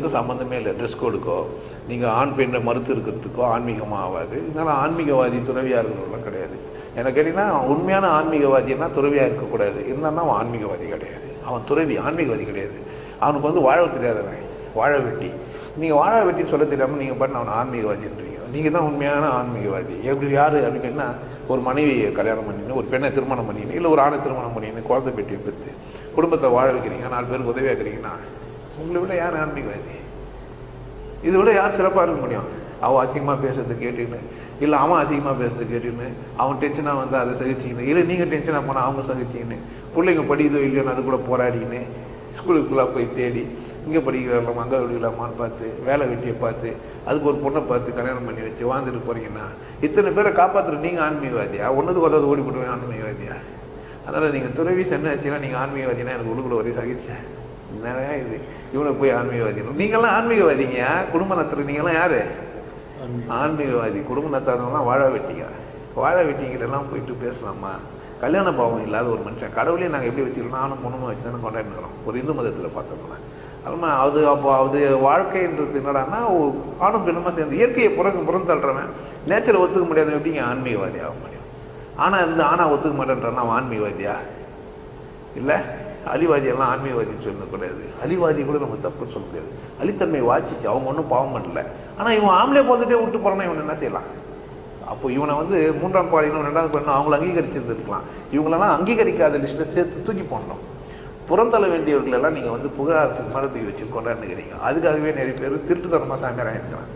இதுக்கும் சம்மந்தமே இல்லை. ட்ரெஸ் கோடுக்கோ நீங்கள் ஆண் பெண்ணை மறுத்து இருக்கிறதுக்கோ ஆன்மீகமாக ஆகாது. இதனால் ஆன்மீகவாதி துறவியாக இருக்கிறவங்களாம் கிடையாது. எனக்கு கேட்டிங்கன்னா உண்மையான ஆன்மீகவாதின்னா துறவியாக இருக்கக்கூடாது. இருந்தாலும் அவன் ஆன்மீகவாதி கிடையாது. அவன் துறவி, ஆன்மீகவாதி கிடையாது. அவனுக்கு வந்து வாழ தெரியாதவன், வாழ வெட்டி. நீங்கள் வாழ வெட்டின்னு சொல்ல தெரியாமல் நீங்கள் பாட்டு அவன் ஆன்மீகவாதின்றீங்க. நீங்கள் தான் உண்மையான ஆன்மீகவாதி. எப்படி யார் அப்படின்னா, ஒரு மனைவியை கல்யாணம் பண்ணின்னு, ஒரு பெண்ணை திருமணம் பண்ணின்னு, இல்லை ஒரு ஆணை திருமணம் பண்ணின்னு, குழந்தை பெட்டியை பெற்று குடும்பத்தை வாழ வைக்கிறீங்க, 4 பேருக்கு உதவியாக இருக்கிறீங்கன்னா, உங்களை விட யார் ஆன்மீகவாதி? இதை விட யார் சிறப்பாக இருக்க முடியும்? அவன் அசிங்கமாக பேசுறது கேட்டுன்னு, இல்லை அவன் அசிங்கமாக பேசுறது கேட்டுன்னு, அவன் டென்ஷனாக வந்து அதை சகிச்சிக்கின்னு, இல்லை நீங்கள் டென்ஷனாக போனால் அவங்க சகிச்சிக்கின்னு, பிள்ளைங்க படிக்குதோ இல்லையோன்னு அது கூட போராடின்னு, ஸ்கூலுக்குள்ளே போய் தேடி இங்கே படிக்கிறாங்களாம் அங்கே விடலாமான்னு பார்த்து, வேலை வெட்டியை பார்த்து, அதுக்கு ஒரு பொண்ணை பார்த்து கல்யாணம் பண்ணி வச்சு வாழ்ந்துட்டு போகிறீங்கன்னா, இத்தனை பேரை காப்பாற்றுற நீங்கள் ஆன்மீகவாதியா? ஒன்றுக்கு ஒருத்தது ஓடி போடுவேன் ஆன்மீகவாதியா? அதனால் நீங்கள் துறவி சன்னியாசிலாம் நீங்கள் ஆன்மீகவாதினா எனக்கு உள்ளுக்குள்ள ஒரே சகிச்சேன். நிறையா இது இவனை போய் ஆன்மீகவாதி. நீங்கள்லாம் ஆன்மீகவாதிங்க. குடும்ப நடத்துகிற நீங்கள்லாம் யார்? ஆன்மீகவாதி. குடும்ப நடத்தாதவங்களாம் வாழ வெட்டிங்க. வாழ வெட்டிங்கிட்டெல்லாம் போயிட்டு பேசலாமா? கல்யாண பாவம் இல்லாத ஒரு மனுஷன் கடவுளையே நாங்கள் எப்படி வச்சுக்கிறோம்? நானும் பொண்ணுமா வச்சு தானே கொண்டாடினுக்கிறோம். ஒரு இந்து மதத்தில் பார்த்தோம்னா அதுமாதிரி அது அப்போ அது வாழ்க்கைன்றது என்னடான்னா, ஆணும் பெண்ணுமா சேர்ந்து இயற்கையை புறந்தள்ளுறவன், நேச்சரை ஒத்துக்க முடியாத எப்படிங்க ஆன்மீகவாதி ஆக முடியும்? ஆனால் இந்த ஒத்துக்க மாட்டேன்றான்னா அவன் ஆன்மீகவாதியா? இல்லை, அலிவாதியெல்லாம் ஆன்மீகவாதின்னு சொல்லக்கூடாது. அலிவாதி கூட நம்ம தப்புன்னு சொல்ல முடியாது. அலித்தன்மை வாச்சிச்சு, அவங்க ஒன்றும் பாவம் பண்ணல. ஆனால் இவன் ஆம்பளை போந்துட்டே விட்டு போகிறான்னா இவன் என்ன செய்யலாம்? அப்போ இவனை வந்து 3ஆம் பாலினம் 2வது பாலினம் அவங்கள அங்கீகரிச்சிருந்துருக்கலாம். இவங்களெல்லாம் அங்கீகரிக்காத லிஸ்ட்டில் சேர்த்து தூக்கி போடணும். புறந்தள்ள வேண்டியவர்களெல்லாம் நீங்கள் வந்து புகாரத்துக்கு மேலே தூக்கி வச்சு கொண்டாடுகிறீங்க. அதுக்காகவே நிறைய பேர் திருட்டுத்தனமாக சாமியாராக இருக்கிறான்.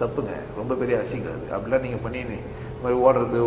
தப்புங்க, ரொம்ப பெரிய அசிங்கம் அது. அப்படிலாம் நீங்கள் பண்ணி ஓடுறது